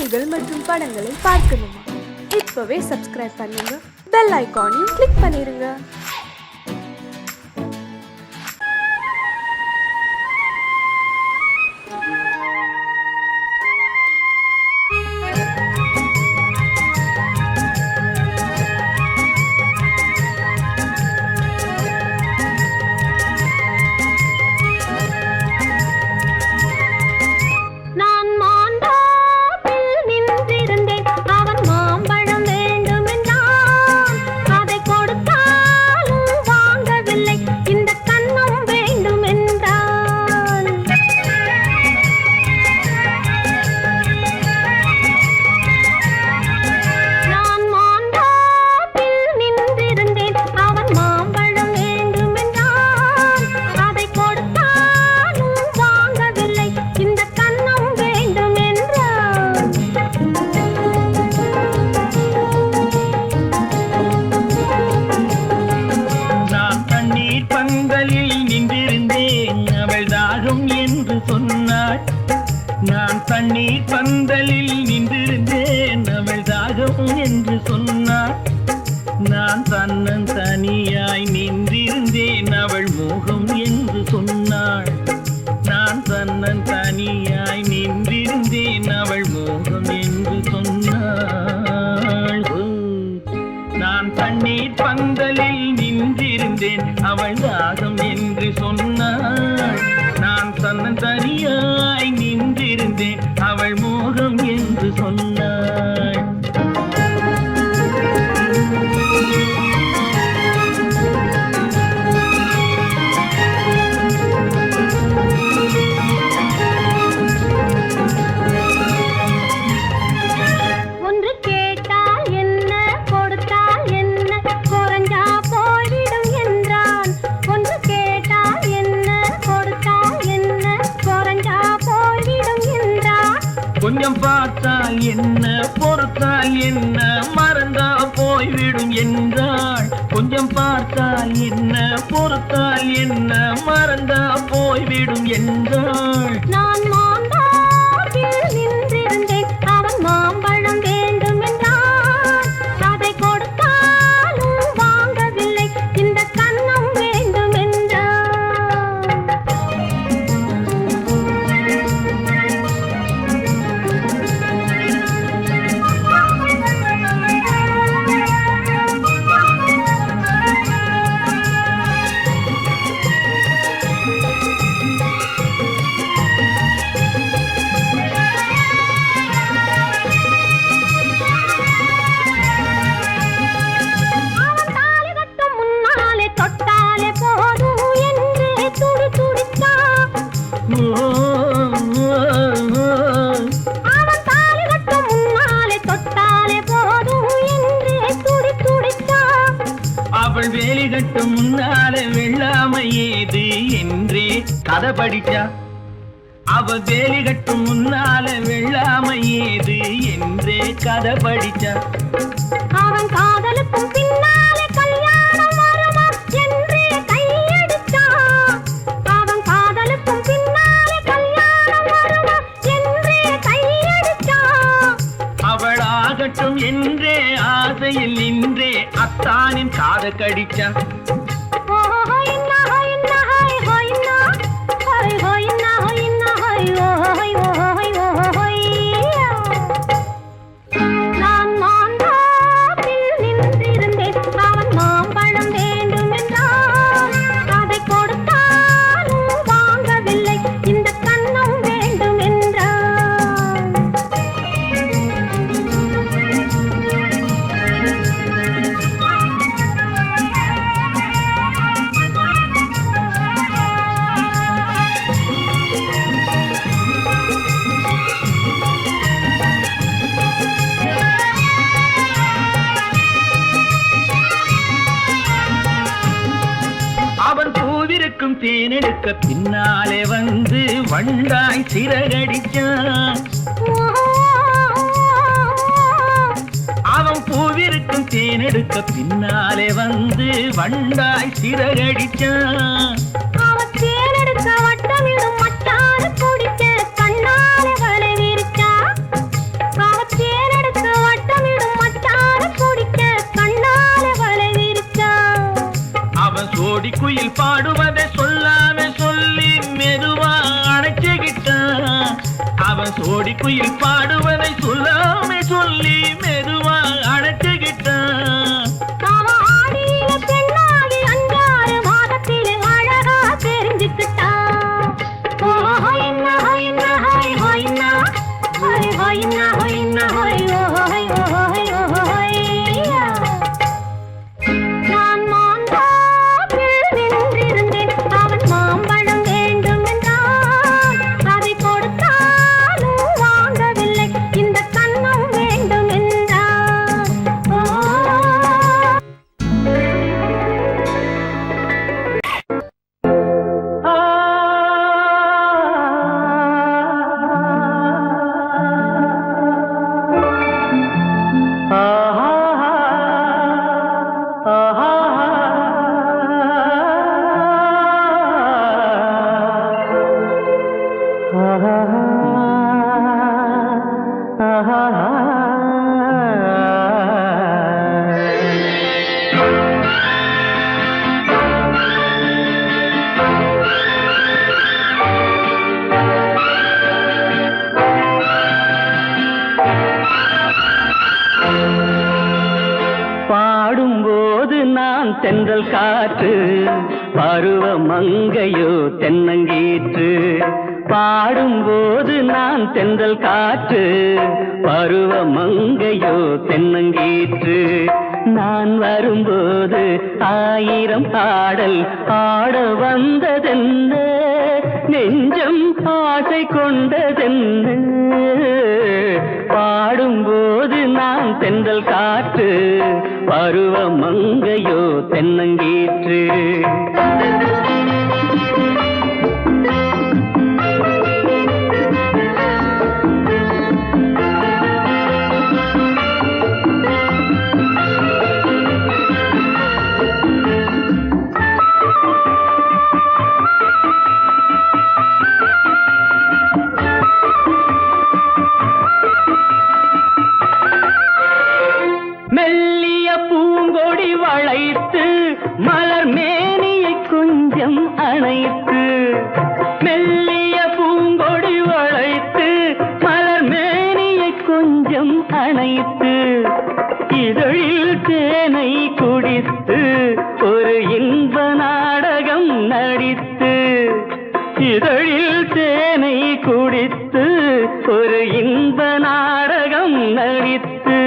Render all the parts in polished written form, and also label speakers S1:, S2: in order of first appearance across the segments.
S1: செய்திகள் மற்றும் படங்களை பார்க்கணுமா? இப்பவே சப்ஸ்கிரைப் பண்ணுங்க, பெல் ஐகானையும் கிளிக் பண்ணிருங்க.
S2: நான் தண்ணீர் பந்தலில் நின்றிருந்தேன், அவள் தாகம் என்று சொன்னாள். நான் தன்னன் தனியாய் நின்றிருந்தேன், அவள் மோகம் என்று சொன்னாள். நான் தன்னன் தனியாய் நின்றிருந்தேன், அவள் மோகம் என்று சொன்னாள். நான் தண்ணீர் பந்தலில் நின்றிருந்தேன், அவள் தாகம் என்று சொன்னாள். நான் தன்னன் தனியாய் நின்றிருந்தேன், அவள் மோகம் என்று சொன்னாள்.
S3: ஒன்று கேட்டால் என்ன, கொடுத்தால் என்ன, குறைஞ்சா போய்விடும் என்றான். ஒன்று கேட்டால் என்ன, கொடுத்தால் என்ன, குறைஞ்சா போய்விடும் என்றான்.
S2: கொஞ்சம் பார்த்தால் என்ன, பொறுத்தால் என்ன, மறந்தா போய்விடும் என்றாள். கொஞ்சம் பார்த்தால் என்ன, பொறுத்தால் என்ன, மறந்தா போய்விடும் என்றாள்.
S3: நான் மாந்தாப்பில் நின்றிருந்தேன், அவன் மாம்பழம் வேண்டும் என்றான். அதை கொடுத்தாலும் வாங்கவில்லை, இந்த கன்னம் வேண்டும் என்றான்.
S2: அவள் வேலி கட்டும் முன்னாலே வெள்ளாமை ஏது என்றே கதை படிச்சா. அவள் வேலி கட்டும் முன்னாலே வெள்ளாமை ஏது என்றே கதை படிச்சா.
S3: அவன் காதலுக்கும் பின்னாலே கல்யாணம் வருமா என்றே கையடிச்சான். அவன் காதலுக்கும் பின்னாலே கல்யாணம் வருமா என்றே கையடிச்சான்.
S2: அவள் ஆகட்டும் என்றே ஆசையில் நின்றே அத்தானின் காத கடிச்சா.
S3: நான் மாந்தாப்பில் நின்றிருந்தேன், அவன் மாம்பழம் வேண்டும் என்றான். அதை கொடுத்தாலும் வாங்கவில்லை, இந்த கன்னம் வேண்டும் என்றான்.
S2: அவன் பூவிருக்கும் தேனெடுக்க பின்னாலே வந்து வண்டாய் சிறகடிச்சான். அவன் பூவிருக்கும் தேனெடுக்க பின்னாலே வந்து வண்டாய் சிறகடிச்சான்.
S3: அவன் தேனெடுக்க வட்டமிடும் மச்சான குடிக்க கண்ணாலே வலை விரிச்சா. அவன்
S2: குயில் பாடுவதை சொல்லாமே சொல்லி மெதுவா அழைச்சுக்கிட்டான்.
S3: அவன் ஆடியில பெண்ணாகி 5-6 மாதத்திலே அழகா தெரிஞ்சுக்கிட்டான். ஓ ஹொய்னா ஹொய்னா ஹொய் ஹொய்னா ஹொய் ஹொய்னா ஹொய்னா ஹொய் ஓ ஹொய் ஓ ஹொய் ஓ ஹொய்யா. நான் மாந்தாப்பில் நின்றிருந்தேன். அவன் மாம்பழம் வேண்டும் என்றான். அதை கொடுத்தாலும் வாங்கவில்லை. இந்த கன்னம் வேண்டும் என்றான். ஓ
S2: பாடும்போது நான் தென்றல் காற்று, பருவ மங்கையோ தென்னங்கீற்று. பாடும்போது நான் தென்றல் காற்று, பருவ மங்கையோ தென்னங்கீற்று. நான் வரும்போது 1000 பாடல் ஆட வந்ததென்ன, நெஞ்சம் ஆசை கொண்டதென்ன. பாடும்போது நான் தென்றல் காற்று, பருவ மங்கையோ தென்னங்கீற்று. மெல்லிய பூங்கொடி வளைத்து மலர் மேனியை கொஞ்சம் அணைத்து, மெல்லிய பூங்கொடி வளைத்து மலர் மேனியை கொஞ்சம் அணைத்து, இதழில் தேனை குடித்து ஒரு இன்ப நாடகம் நடித்து, இதழில் தேனை குடித்து ஒரு இன்ப நாடகம் நடித்து,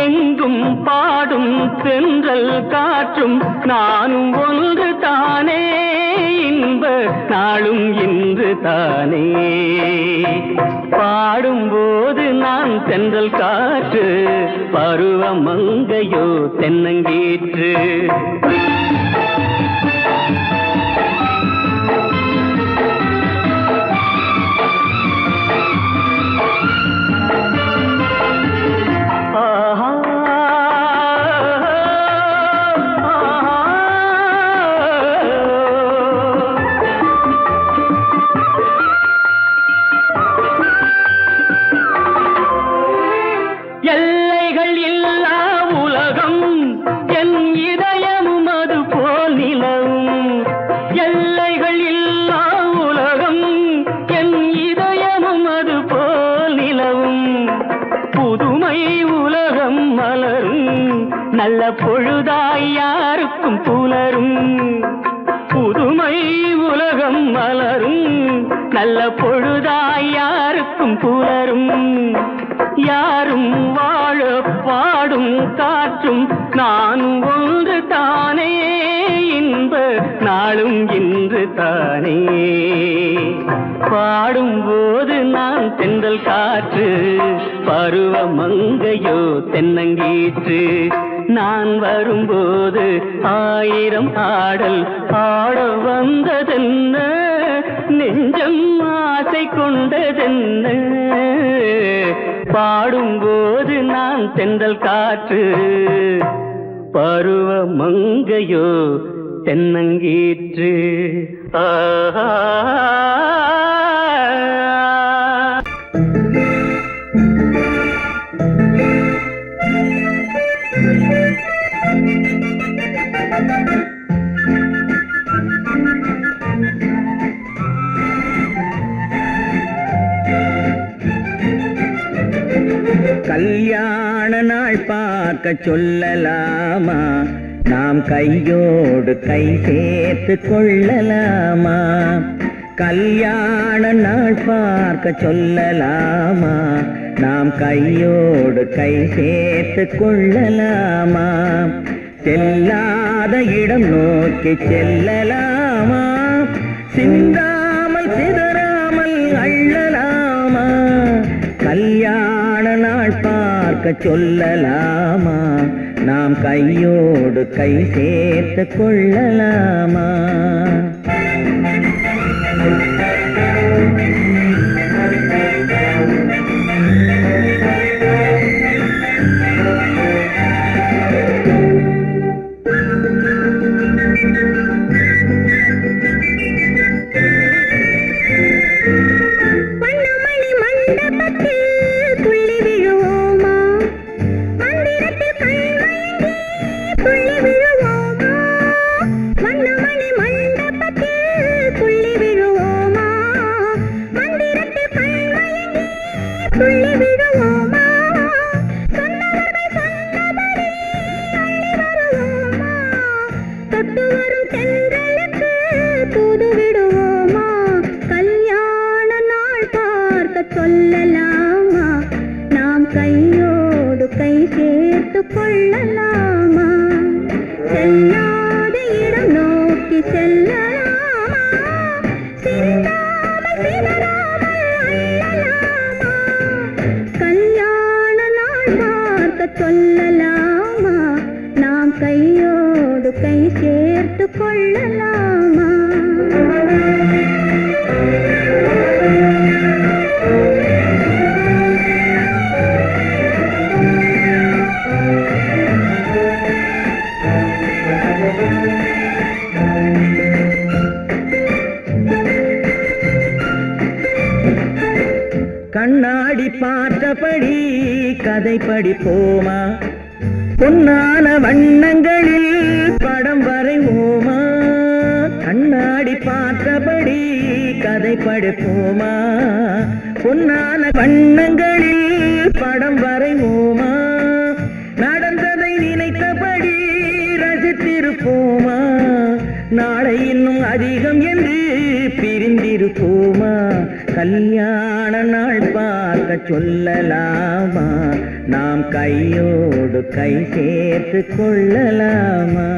S2: எங்கும் பாடும் தென்றல் காற்றும் நானும் ஒன்று தானே, இன்ப நாளும் இன்று தானே. பாடும்போது நான் தென்றல் காற்று, பருவ மங்கையோ தென்னங்கீற்று. எல்லைகள் இல்லா உலகம் என் இதயமும் அது போல் நிலவும். எல்லைகள் இல்லா உலகம் என் இதயமும் அது போல் நிலவும். புதுமை உலகம் மலரும் நல்ல பொழுதாய் யாருக்கும் புலரும். புதுமை உலகம் மலரும் நல்ல பொழுதாய் யாருக்கும் புலரும். யாரும் வாழ பாடும் காற்றும் நானும் ஒன்று தானே, இன்ப நாளும் இன்று தானே. பாடும்போது நான் தென்றல் காற்று, பருவ மங்கையோ தென்னங்கீற்று. நான் வரும்போது 1000 ஆடல் ஆட வந்ததென்ன, நெஞ்சம் ஆசை கொண்டதென்ன. பாடும்போது நான் தென்றல் காற்று, பருவ மங்கையோ தென்னங்கீற்று. ஆஹா கல்யாண நாள் பார்க்க சொல்லலாமா, நாம் கையோடு கை சேர்த்து கொள்ளலாமா. கல்யாண நாள் பார்க்க சொல்லலாமா, நாம் கையோடு கை சேர்த்து கொள்ளலாமா. செல்லாத இடம் நோக்கி செல்லலாமா, சிந்தாமல் சிதறாமல் அள்ளலாமா. கல்யாண நாள் பார்க்க சொல்லலாமா, நாம் கையோடு கை சேர்த்து கொள்ளலாமா.
S3: சொல்லலாமா, நாம் கையோடு கை சேர்த்து கொள்ளலாமா. செல்லாத இடம் நோக்கி செல்லலாமா, சிந்தாமல் சிதறாமல் அள்ளலாமா. கல்யாண நாள் பார்க்க சொல்லலாமா, நாம் கையோடு கை சேர்த்து கொள்ளலாமா.
S2: கண்ணாடி பார்த்தபடி கதை படிப்போமா, பொன்னான வண்ணங்களில் படம் வரைவோமா. கண்ணாடி பார்த்தபடி கதை படிப்போமா, பொன்னான வண்ணங்களில் படம் வரைவோமா. நடந்ததை நினைத்தபடி ரசித்திருப்போமா, நாளை இன்னும் அதிகம் என்று பிரிந்திருப்போமா. கல்யாண நாள் பார்க்க சொல்லலாமா, நாம் கையோடு கை சேர்த்து கொள்ளலாமா.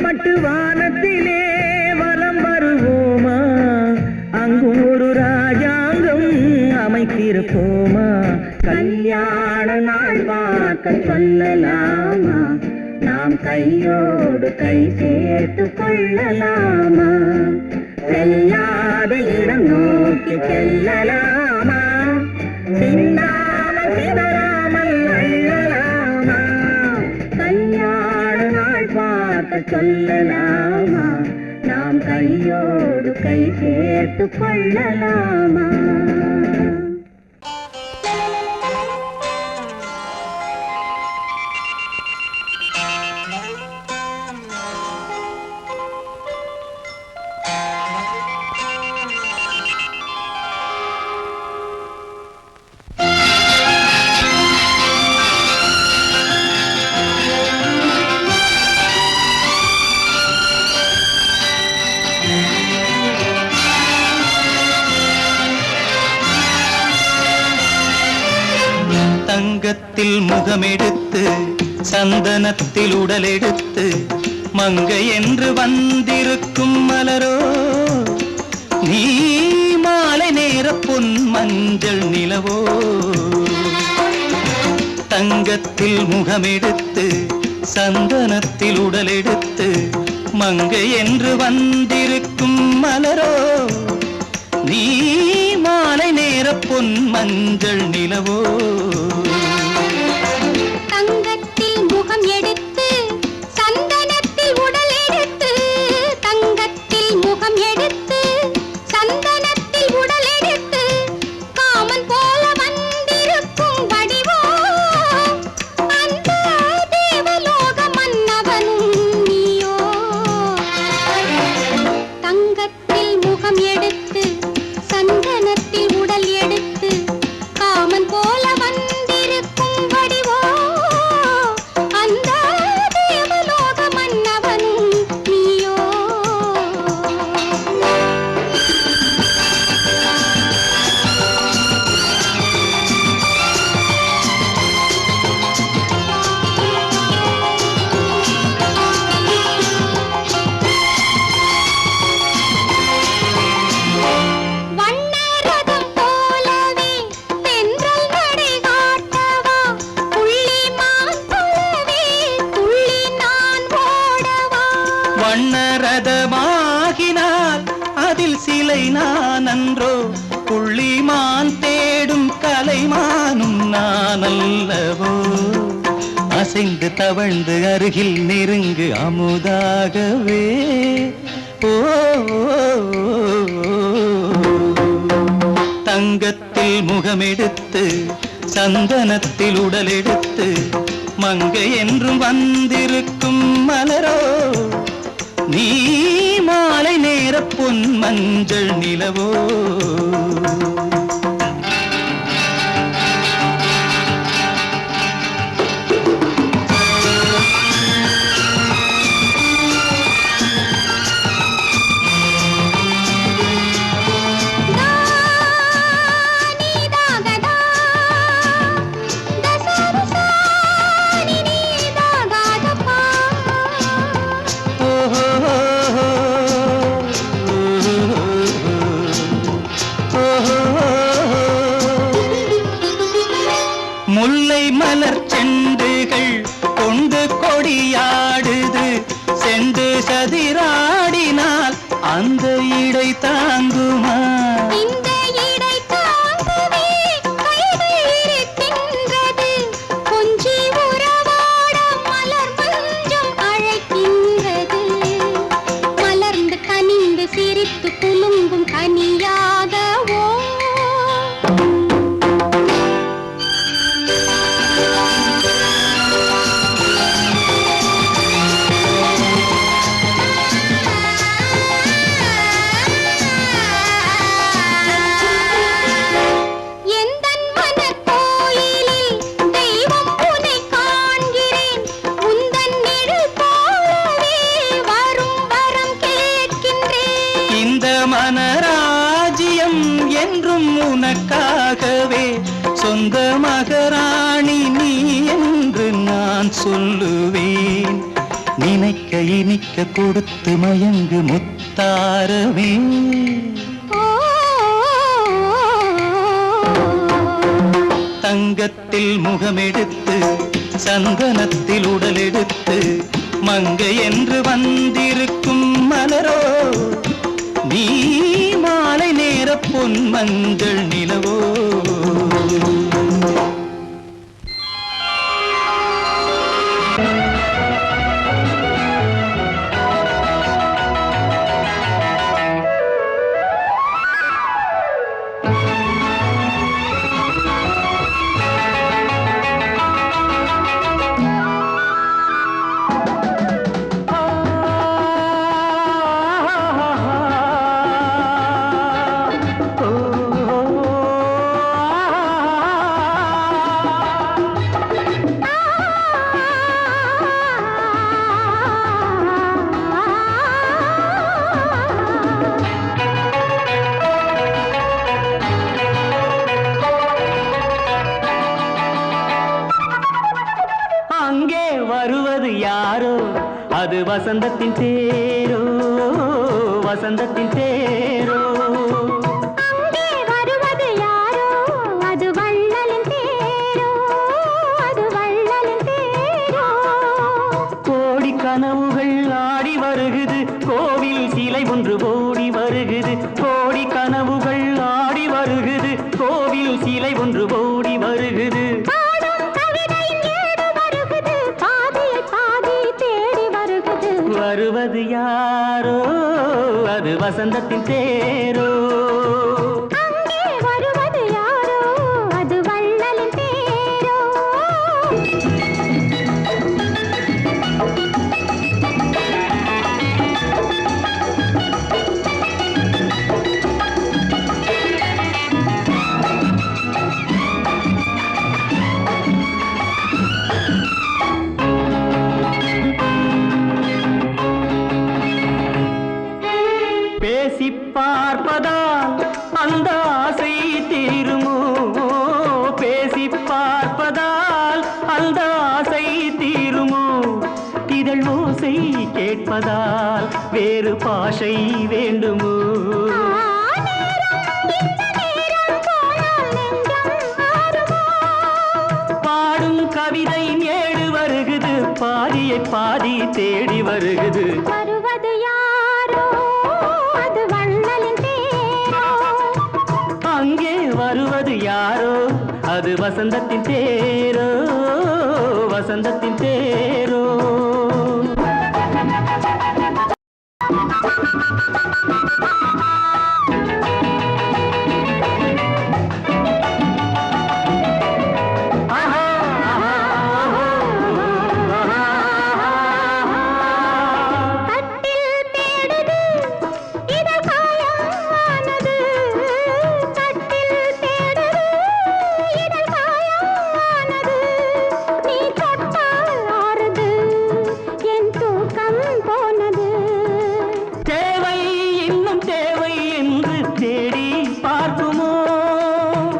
S2: பட்டு வானத்திலே வலம் வருவோமா, அங்கும் ஒரு ராஜாங்கம் அமைத்திருப்போமா. கல்யாண நாள் பார்க்க சொல்லலாமா, நாம் கையோடு கை சேர்த்து கொள்ளலாமா. செல்லாத இடம் நோக்கி செல்லலாமா, சிந்தாமல் சிதறாமல் அள்ளலாமா. கல்யாண நாள் பார்க்க சொல்லலாமா, நாம் கையோடு கை சேர்த்து கொள்ளலாமா.
S4: தங்கத்தில் முகமெடுத்து சந்தனத்தில் உடலெடுத்து மங்கை என்று வந்திருக்கும் மலரோ, நீ மாலை நேர பொன் மஞ்சள் நிலவோ. தங்கத்தில் முகமெடுத்து சந்தனத்தில் உடலெடுத்து மங்கை என்று வந்திருக்கும் மலரோ நீ மாலை நேர பொன் மஞ்சள் நிலவோ
S3: தங்கத்தில் முகம் எடுத்து சந்தனத்தில் உடல் எடுத்து தங்கத்தில் முகம் எடுத்து சந்தனத்தில் உடல் எடுத்து காமன் போல வந்திருக்கும் வடிவோ அந்த தேவலோக மன்னவனும் நீயோ தங்கத்தில் முகம் எடுத்து சந்தனத்தில் உடல் எடுத்து காமன் போல வந்திருக்கும் வடிவோ அந்த தேவலோக மன்னவனும் நீயோ வண்ணரதம் போலவே தென்றல் நடை காட்டவா புள்ளிமான் போலவே துள்ளி நான் ஓடவா
S4: வண்ணரதமாகினால் அதில் சிலை நான் அன்றோ புள்ளிமான் தேடும் கலைமானும் நான் அல்லவோ அசைந்து தவழ்ந்து அருகில் நெருங்கு அமுதாகவே ஓ தங்கத்தில் முகமெடுத்து சந்தனத்தில் உடல் எடுத்து மங்கை என்றும் வந்திருக்கும் மலரோ நீ மாலை நேர பொன் மஞ்சள் நிலவோ முல்லை மலர் செண்டுகள் கொண்டு கொடியாடுது செண்டு சதிராடினால் அந்த இடை தாங்குமா
S3: இந்த இடை தாங்கவே கைகள் இருக்கின்றது கொஞ்சி உறவாட மலர் மஞ்சம் அழைக்கின்றது மலர்ந்து கனிந்து சிரித்து குலுங்கும் கனியாகவோ எந்தன் மனக்கோயிலில் தெய்வம் உன்னை காண்கிறேன் உந்தன் நிழல் போலவே வரும் வரம் கேட்கின்றேன்
S4: இந்த மனராஜ்யம் என்றும் உனக்காகவே சொந்த மகராணி நீ என்று நான் சொல்லுவேன் நினைக்க இனிக்க கொடுத்து மயங்கு முத்தாரவே தங்கத்தில் முகமெடுத்து சந்தனத்தில் உடல் எடுத்து மங்கை என்று வந்திருக்கும் மலரோ நீ மாலை நேர பொன் மஞ்சள் நிலவோ வருவது யாரோ அது வசந்தத்தின் தேரோ வசந்தத்தின் தேரோ
S3: அங்கே வருவது யாரோ அது வள்ளலின் தேரோ அது வள்ளலின் தேரோ
S4: கோடி கனவுகள் ஆடி வருகுது சிலை ஒன்று ஓடி வருகுது கோடி கனவுகள் ஆடி வருகுது கோவில் சிலை ஒன்று ஓடி வருகுது வருவது யாரோ அது வசந்தத்தின் தேரோ
S3: வருவது யாரோ அது வள்ளலின் தேரோ
S4: பேசி பார்ப்பதால் அந்த ஆசை தீருமோ பேசி பார்ப்பதால் அந்த ஆசை தீருமோ இதழ் ஓசை கேட்பதால் வேறு பாஷை வேண்டுமோ பாடும் கவிதை ஏடு வருகுது பாதியை பாதி தேடி வருகுது
S3: வருவது யாரோ அது வள்ளலின் தேரோ
S4: அங்கே வருவது யாரோ அது வசந்தத்தின் தேரோ வசந்தத்தின் தேரோ
S3: கட்டில் தேடுது இதழ் காயமானது கட்டில் தேடுது இதழ் காயமானது நீ தொட்டால் ஆறுது என் தூக்கம் போனது
S4: தேவை இன்னும் தேவை என்று தேடி பார்க்குமோ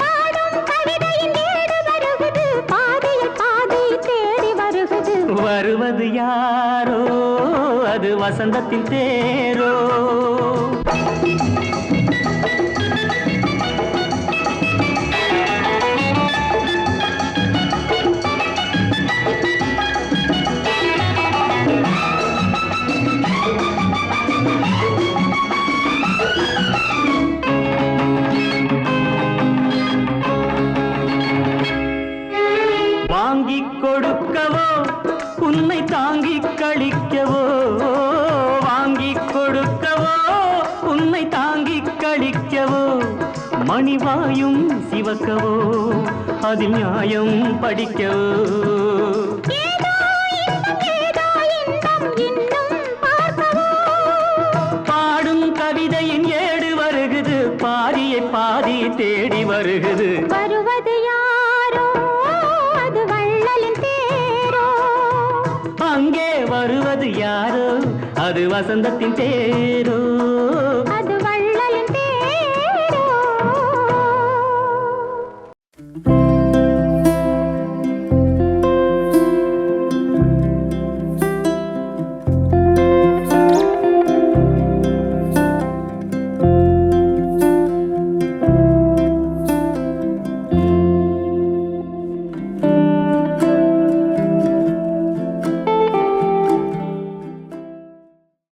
S3: பாடும் கவிதையின் ஏடு வருகுது பாதியை பாதி தேடி வருகுது
S4: வருவது யாரோ அது வசந்தத்தின் தேரோ வாங்கிக் கொடுக்கவோ உன்னை தாங்கிக் கழிக்கவோ வாங்கிக் கொடுக்கவோ உன்னை தாங்கிக் கழிக்கவோ மணிவாயும் சிவக்கவோ அதில் நியாயம் படிக்கவோ
S3: ஏதோ இன்பம் இன்னும் பார்க்கவோ
S4: பாடும் கவிதையின் ஏடு வருகுது பாதியை பாதி தேடி வருகுது
S3: வருவது யாரோ அது வள்ளலின் தேரோ
S4: அங்கே வருவது யாரோ அது வசந்தத்தின் தேரோ